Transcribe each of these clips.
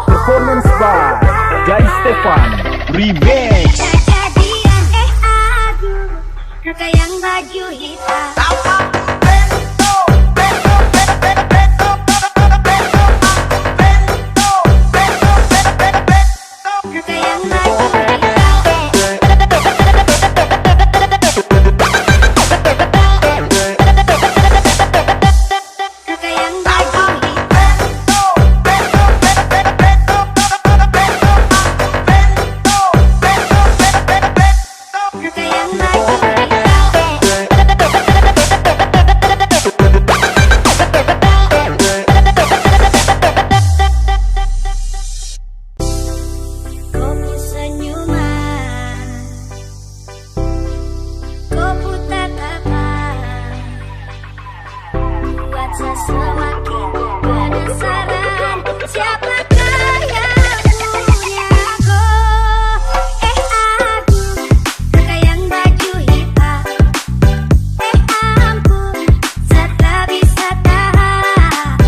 Performance by Guy Stefan Remix. Kejadian aduh, kakak yang baju hitam. Semakin penasaran siapakah yang punya aku. Aduh, kakak yang baju hitam. Ampun, saya tak bisa tahan.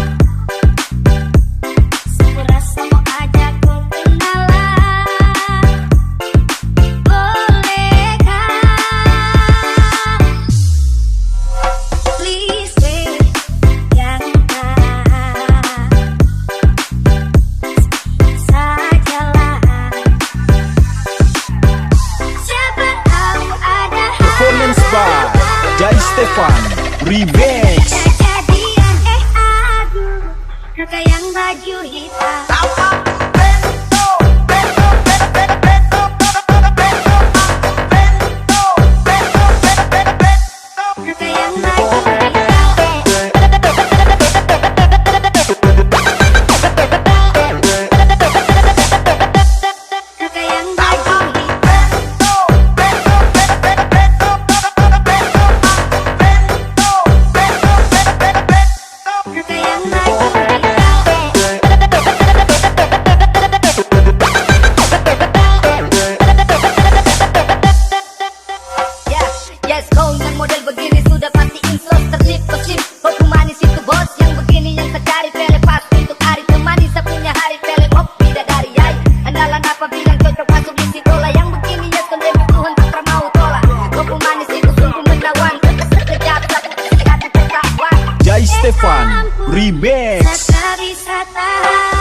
Serasa mau ajak kau kenalan. Bolehkah? Please wait. Performance by Guy Stefan Remix. Kejadian aduh, kakak yang baju hitam. Guy Stefan Remix. Tak bisa tahan.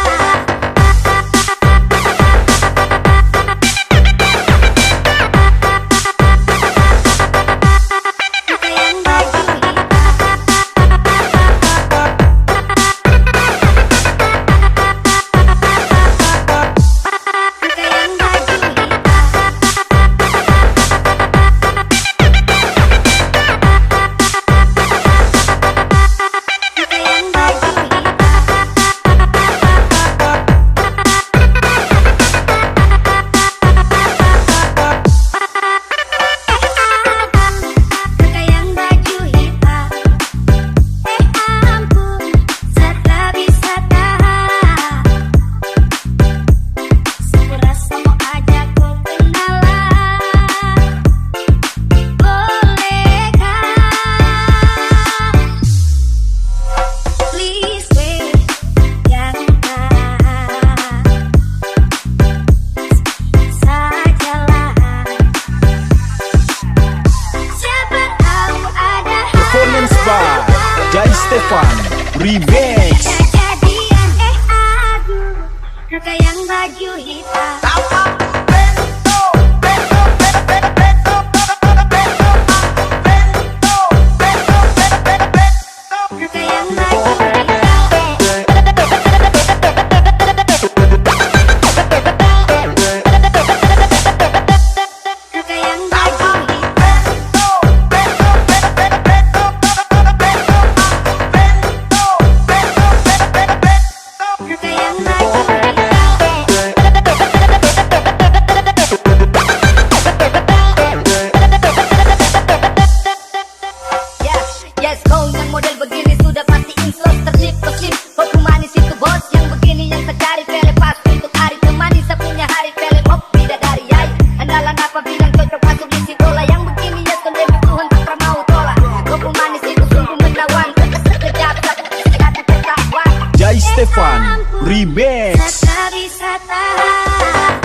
Jai Stefan Remix. Tak bisa tahan.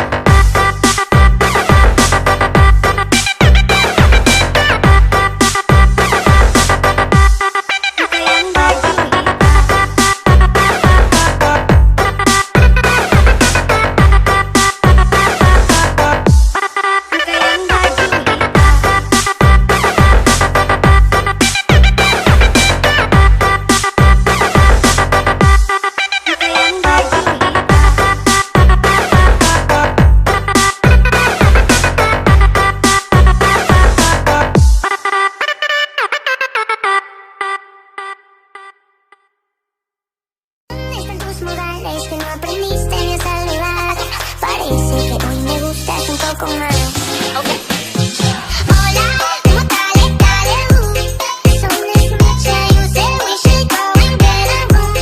Modales que no aprendiste en el celular. Parece que hoy me gustas un poco más. Hola, como dale, Son this much you say we should go and get a room.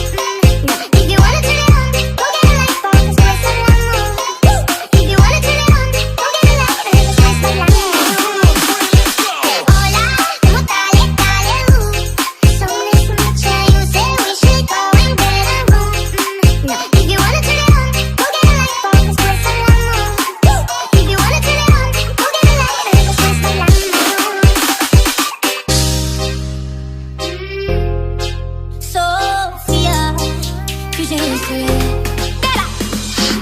If you wanna turn it on, go get a light bulb and let's turn it on. If you wanna turn it on, go get a light and let's turn it on. Hola, como dale, Son this much you say we should go and get a room. If you wanna turn it on, go get a light bulb and let's turn it on. If you wanna turn it on, go get a light and let's turn it on. Sofia, güzelsin.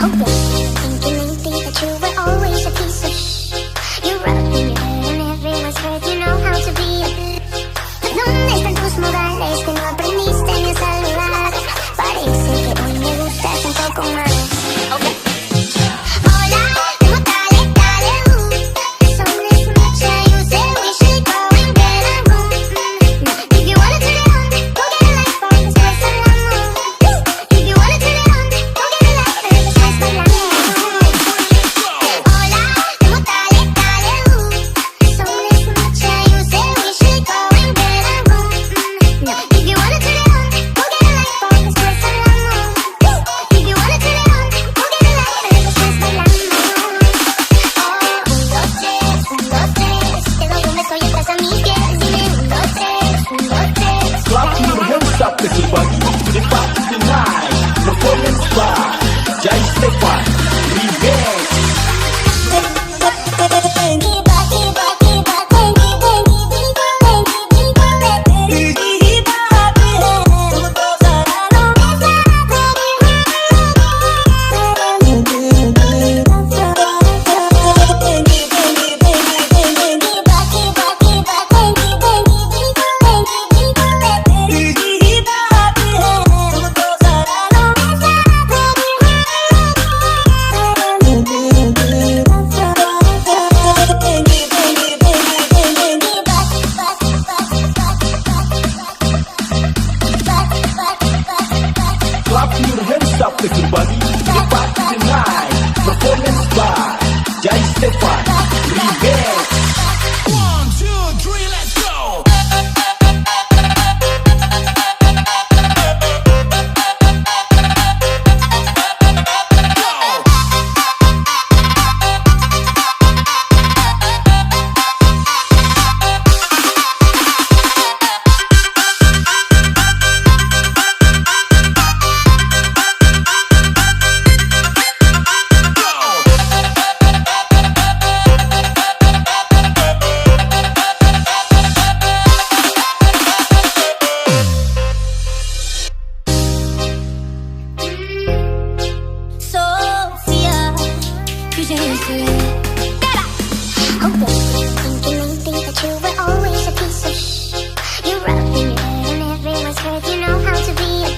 Hopeless, thinking lately that you were always a piece of You're up in your head and everyone's heard you know how to be a ¿Dónde están tus modales que no aprendiste en el celular? Parece que hoy me gustas un poco más. Hola, como dale, Son this much you say we should go and get a room. If you wanna turn it on, go get a light bulb and let's turn it on. If you wanna turn it on, go get a light and let's turn it on. Hola, como dale, Son this much you say we should go and get a room. If you wanna turn it on, go get a light bulb and let's turn it on. If you wanna turn it on, go get a light and let's turn it on. Un, dos, tres, te doy un beso y entras a mis pies. Dime un, dos, tres. Clap your hands up ke Terbaru, the party tonight. Performance by Jai Stefan Remix. Clap your hands up ke Terbaru, the party tonight. Performance by Jai Stefan Remix. 1, 2, 3, let's go. Sofia, güzelsin. Hopeless, thinking lately that you were always a piece of You're up in your head and everyone's heard you know how to be a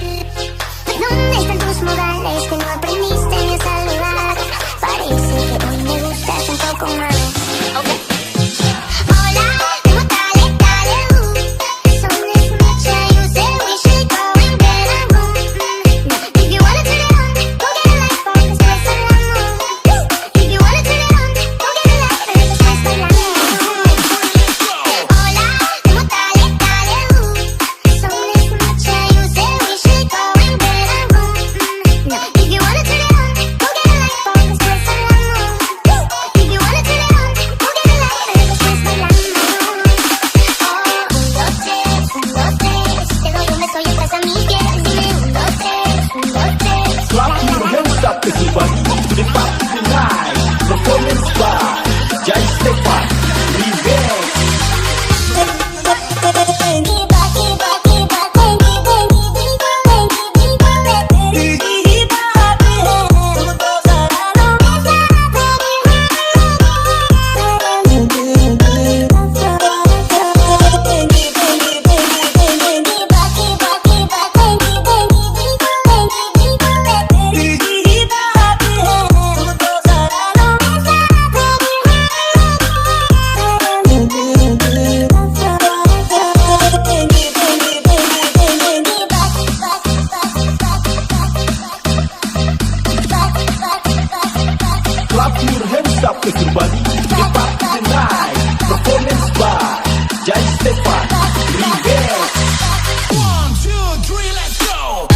¿Dónde están tus modales que no aprendiste en el celular? Parece que hoy me gustas un poco más. Hola, como dale, Son this much you say we should go and get a room. If you wanna turn it on, go get a light bulb and let's turn it on. If you wanna turn it on, Sikok Bagi, the party tonight. Performance by Jai Stefan, Remix. 1, 2, 3, let's go.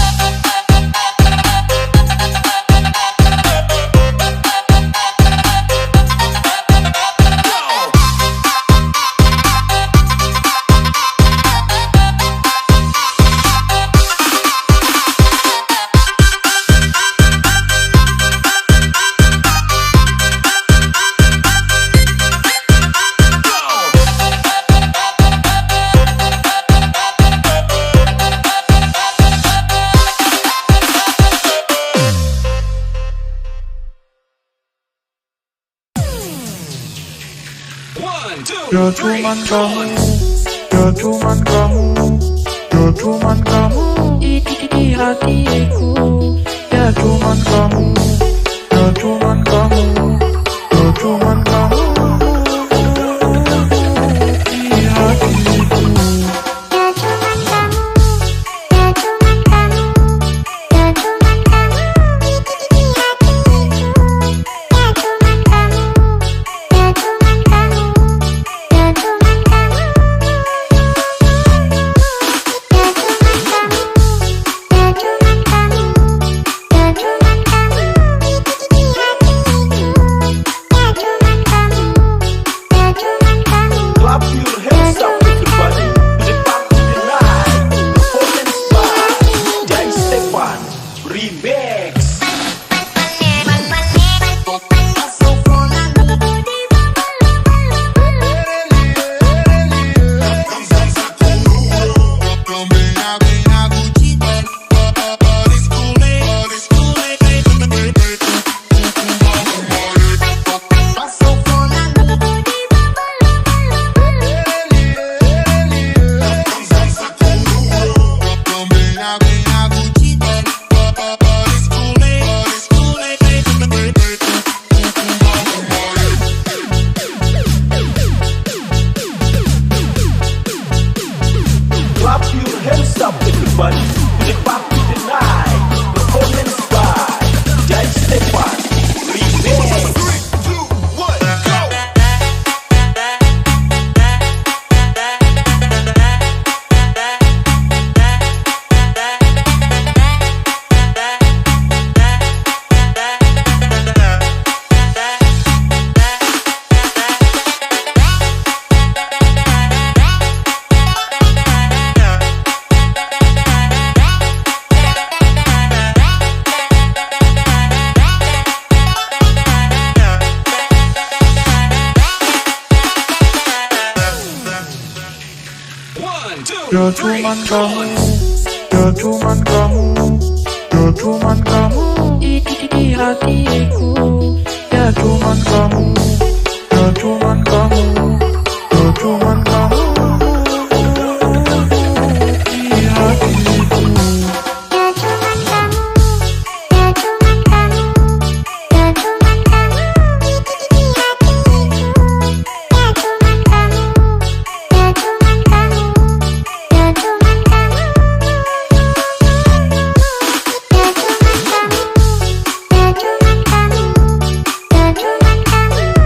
Ya cuman kamu, ya cuman kamu, ya cuman kamu di hatiku. Ya cuman kamu, ya cuman kamu, ya cuman kamu di hatiku. Ya cuman kamu, ya cuman kamu, ya cuman kamu di hatiku. Ya cuman kamu, ya cuman kamu, ya cuman kamu. Ya cuman kamu, ya cuman kamu, ya cuman kamu di hatiku. Ya cuman kamu, ya cuman kamu. Clap your hands up everybody to the party tonight. Performance by Jai Stefan, Remix. Clap your hands up everybody to the party tonight. Performance by Jai Stefan, Remix. 3, 2, 1, go. Ya cuman kamu, ya cuman kamu, ya cuman kamu di hatiku. Ya cuman kamu, ya cuman kamu, ya cuman kamu di hatiku. Ya cuman kamu, ya cuman kamu, ya cuman kamu di hatiku. Ya cuman kamu, ya cuman kamu, ya cuman kamu. Ya cuman kamu, ya cuman kamu, ya cuman kamu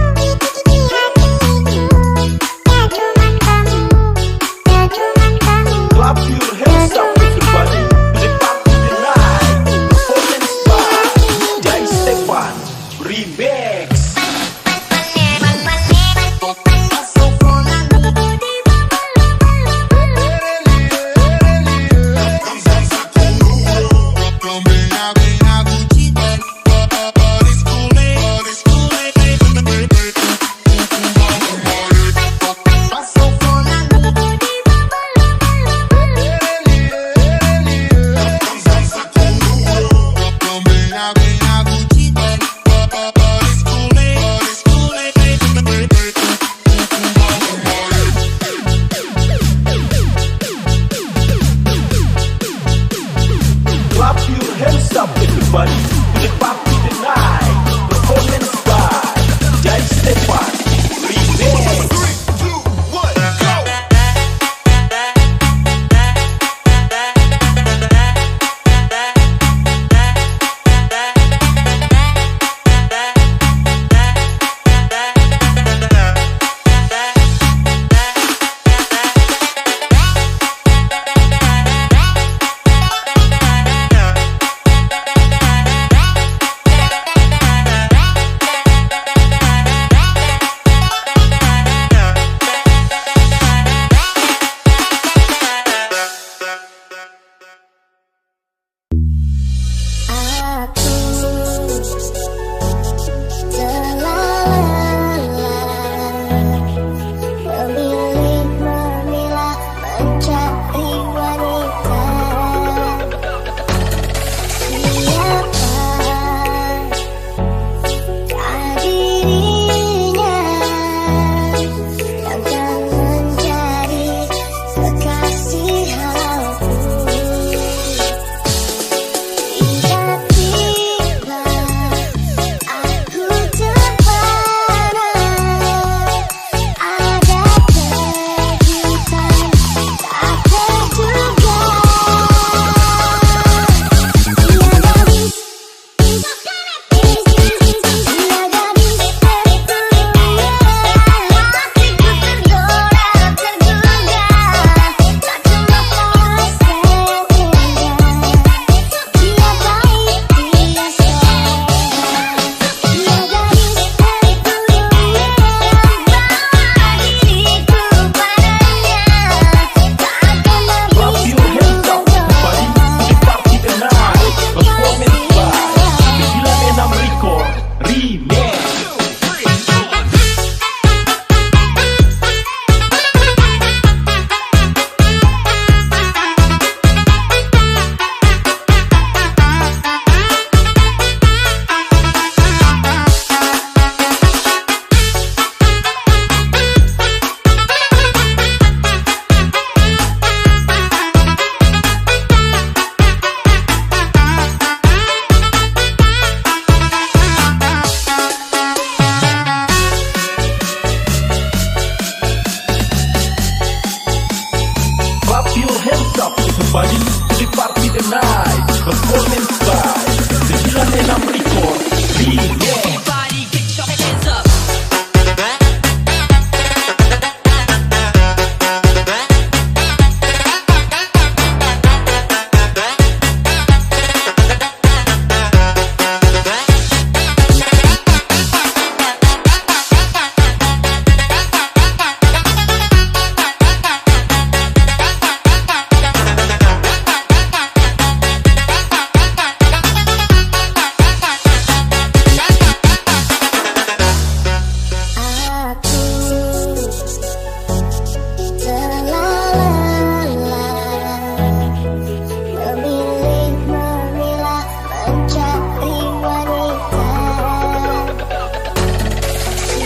mencari wanita.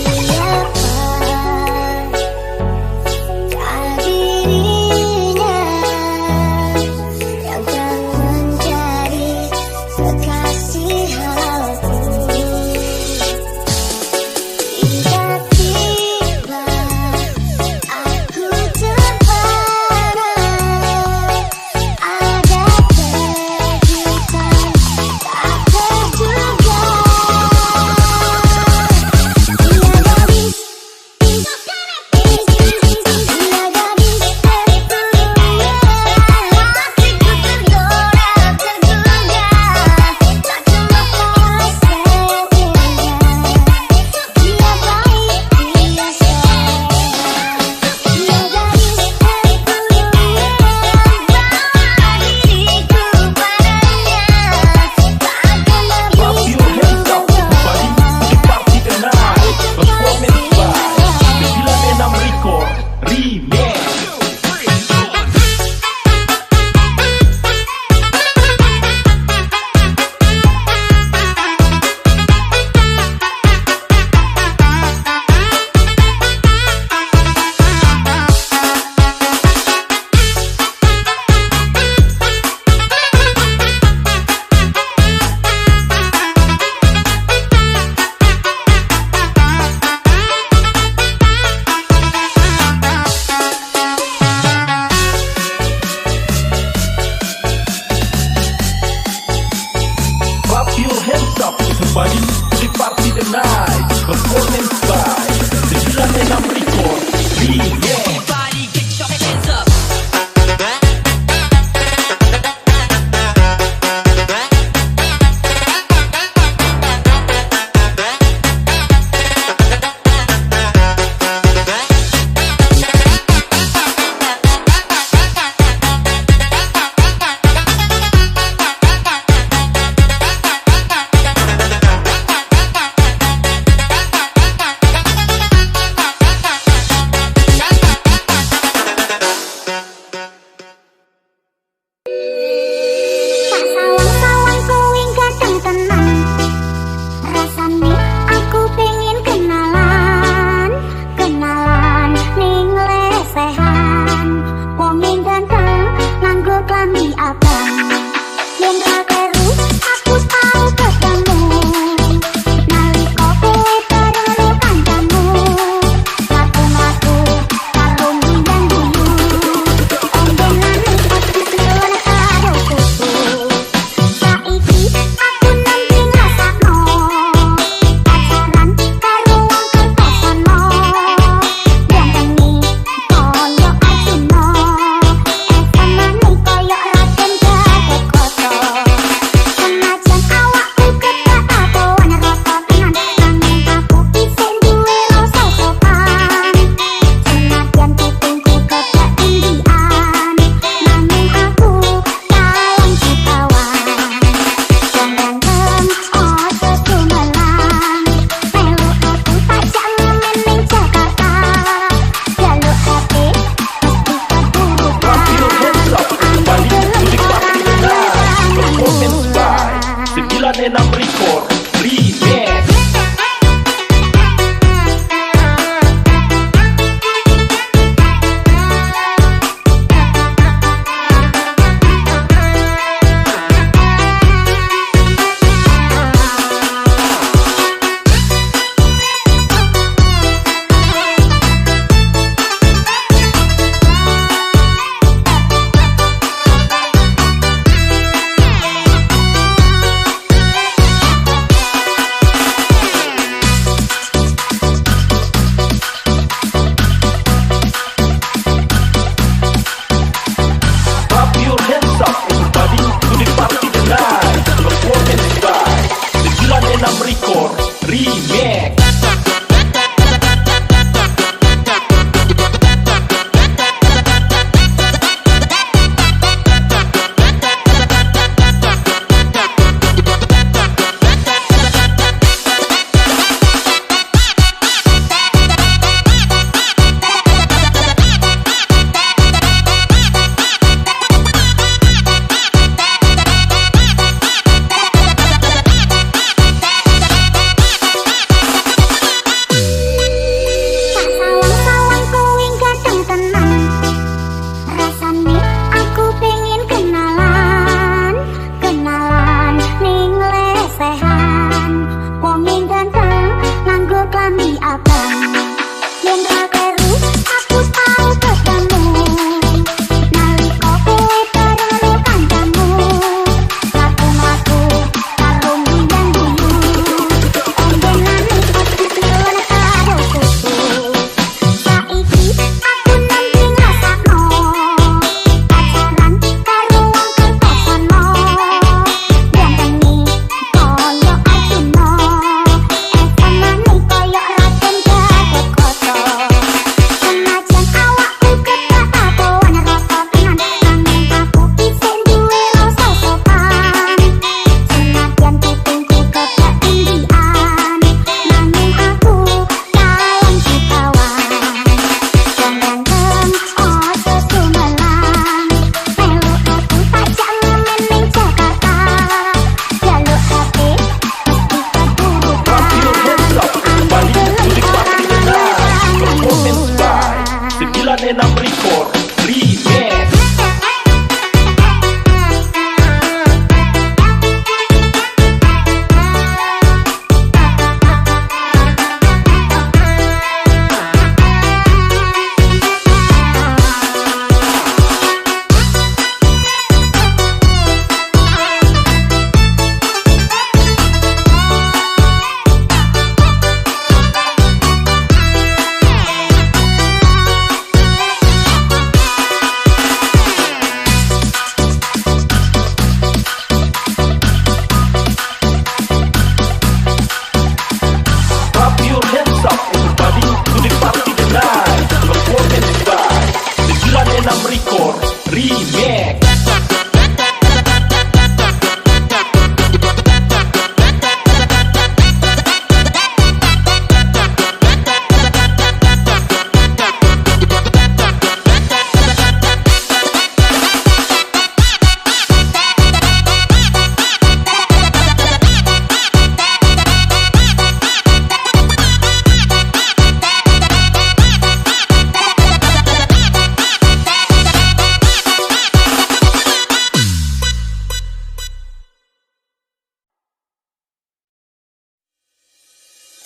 Siapa dirinya yang akan menjadi kekasih hati? Tiba-tiba aku terpana, ada kejutan tak terduga. Dia gadis, dia gadis tertulia, hatiku tergoda terduga, tak cuma perasaan indah. Dia baik, dia sehat. Dia gadis tertulia, bawa diriku padanya, tak akan Clap lebih your hands up everybody to the party tonight. Performance by 96 Record Remix. Clap your hands up everybody to the party tonight. Performance by 96 Record Remix. Tak sawang-sawang kuing kadang tenang, rasane aku pengen kenalan, kenalan ning lesehan. Wong ning ganteng nganggo klambi abang, yen ra kleru aku tau ketemu. Nalika kowe bareng karo kancamu, laku-laku karo mindang guyu, ombenane pasti suara karo kuku. Saiki aku nembe ngrasakno pacaran karo wong kertosono, gantengi koyo Arjuna, esemane koyo Raden Gatot. Senajan awakku ketak tatoan rata tenan, nanging aku isih duwe rasa sopan. Senajan kupingku ketak tindian, nanging aku kalong jutawan. Wong ganteng ojo gumelang, melu aku pajak ngamen ning Jakarta. Jaluk hati mesti keburukan, Clap your hands up everybody to the party tonight. Performance by 96 Record Remix.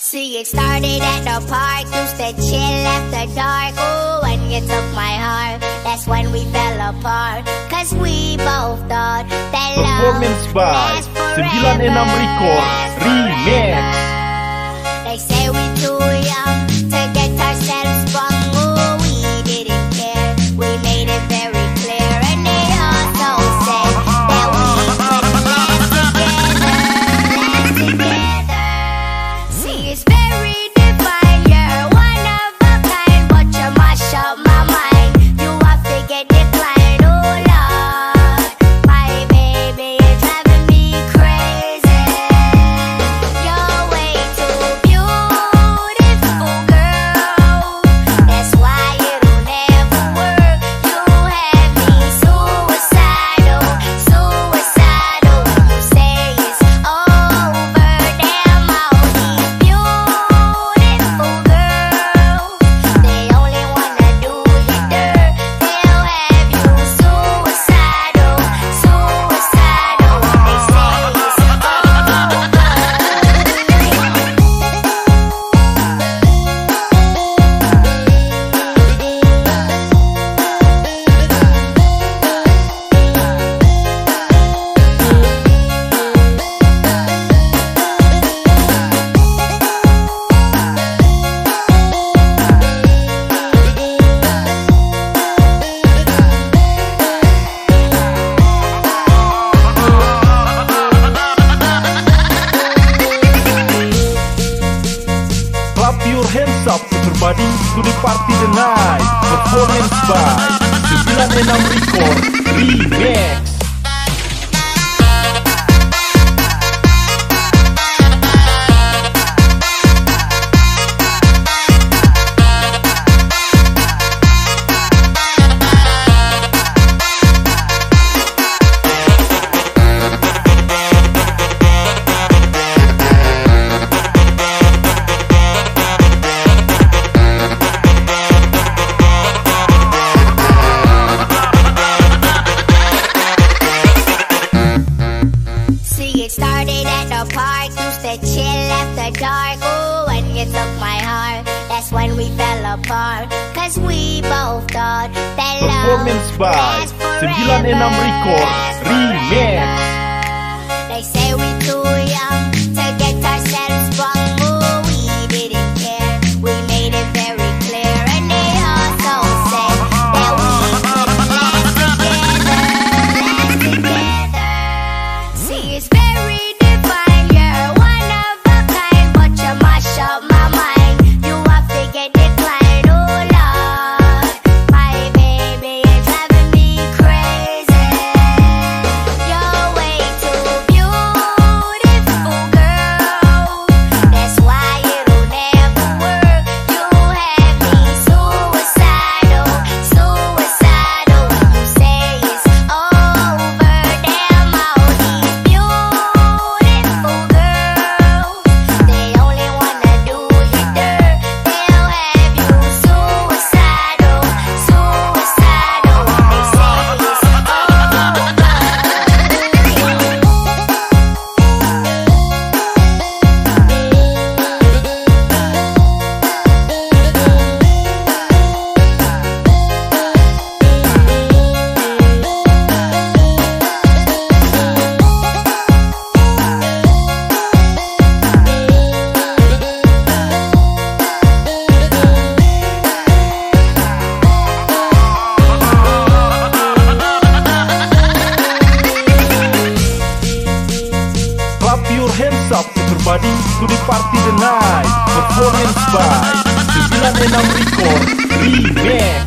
See, it started at the park, used to chill after dark. Ooh, when you took my heart, that's when we fell apart. Cause we both thought that love Performance by lasts 96 Record Remix. They say we too young to get ourselves sprung. Ooh, we didn't care, we made it very clear. And they also said that we could last together. See, it's very divine, you're one of a kind, but you mash up my mind. You have to get declined, oh Lord. My baby is driving me crazy. You're way too beautiful, girl. That's why it'll never work. You have me suicidal, suicidal. You say it's over, damn all these beautiful girls. They only wanna do you dirt. They'll have you suicidal, suicidal. They say it's Clap your hands up, everybody, to the party tonight. Performance by 96 Record Remix. See, it started at the park, used to chill after dark. Ooh, when you took my heart, that's when we fell apart. Cause we both thought that love Performance by lasts 96 Record Remix. They say we too young to get ourselves sprung. Ooh, we didn't care, we made it very clear. And they also said that we could last together. See, it's very divine, you're one of a kind, but you mash up my mind. You have to get declined, oh Lord. My baby is driving me crazy. You're way too beautiful, girl. That's why it'll never work. You have me suicidal, suicidal. You say it's over, damn all these beautiful girls. They only wanna do you dirt. They'll have you suicidal, suicidal. They say it's Clap your hands up, everybody, to the party tonight. Performance by 96 Record Remix.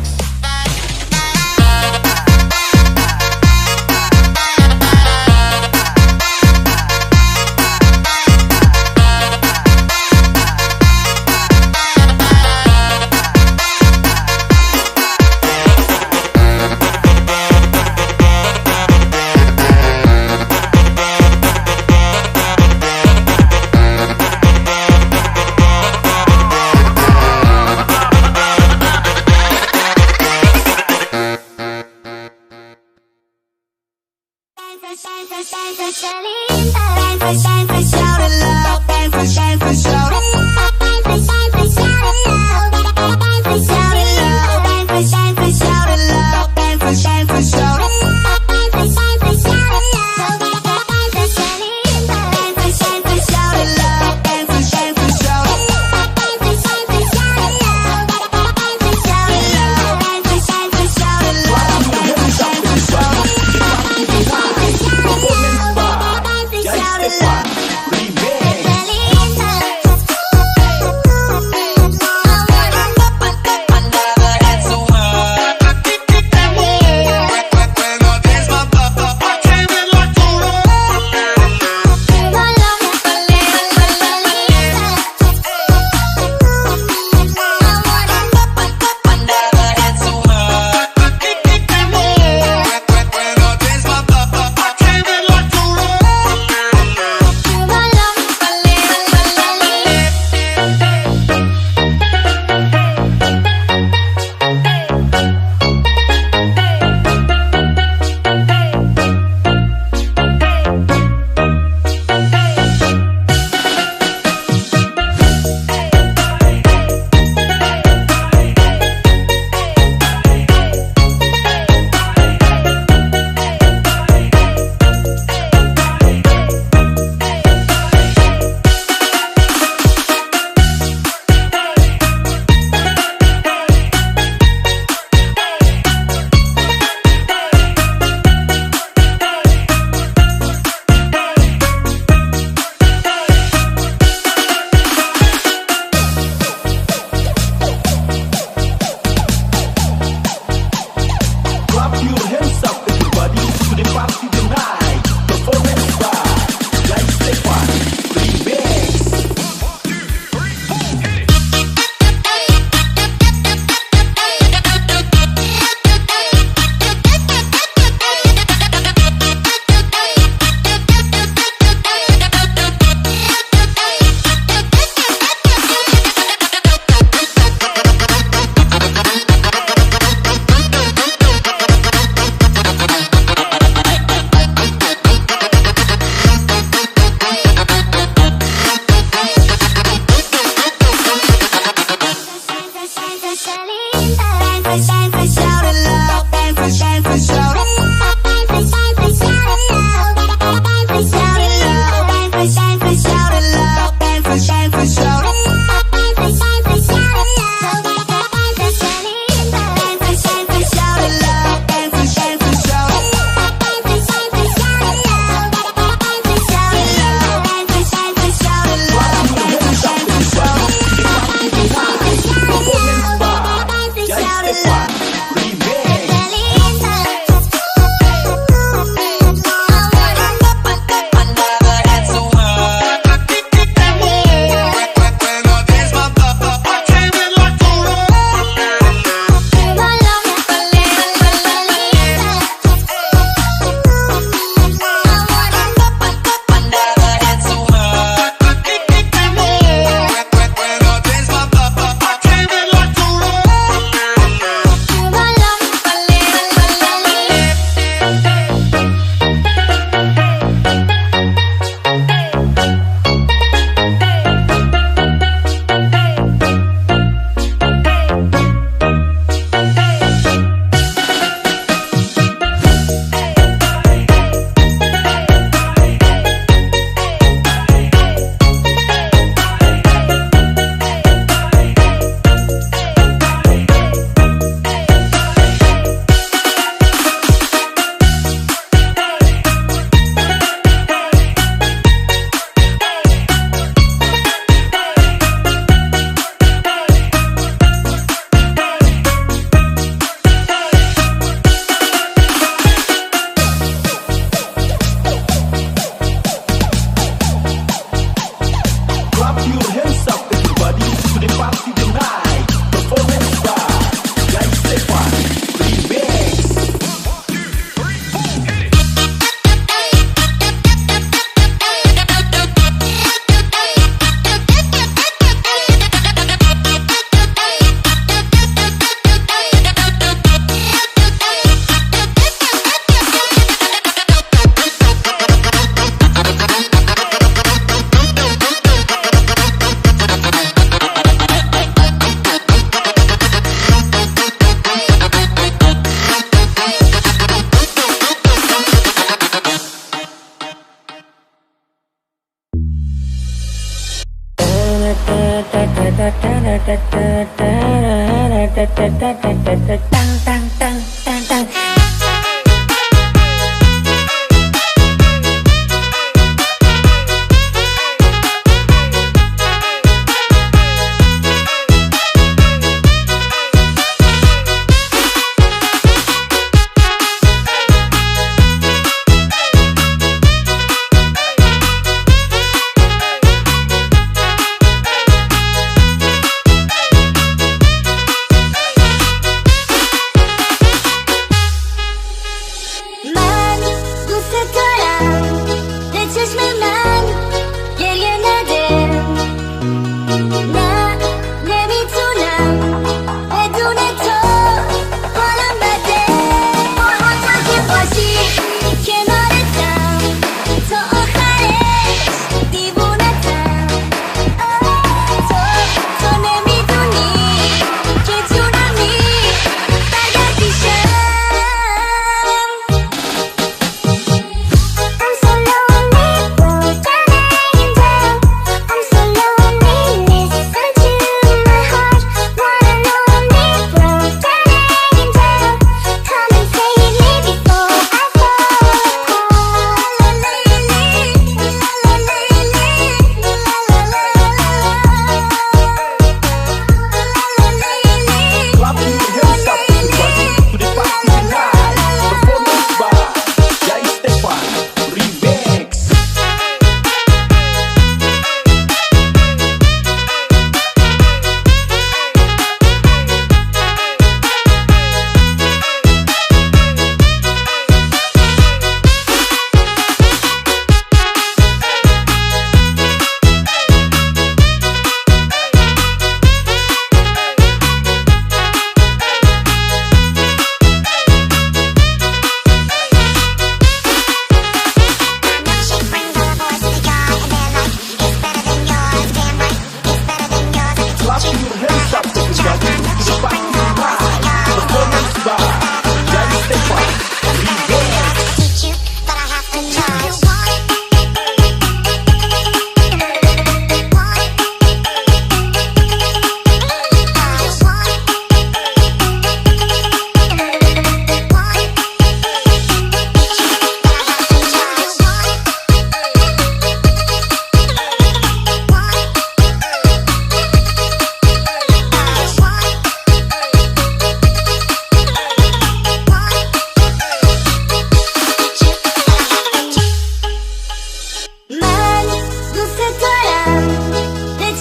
Shout it loud, shout it loud.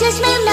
Touch me.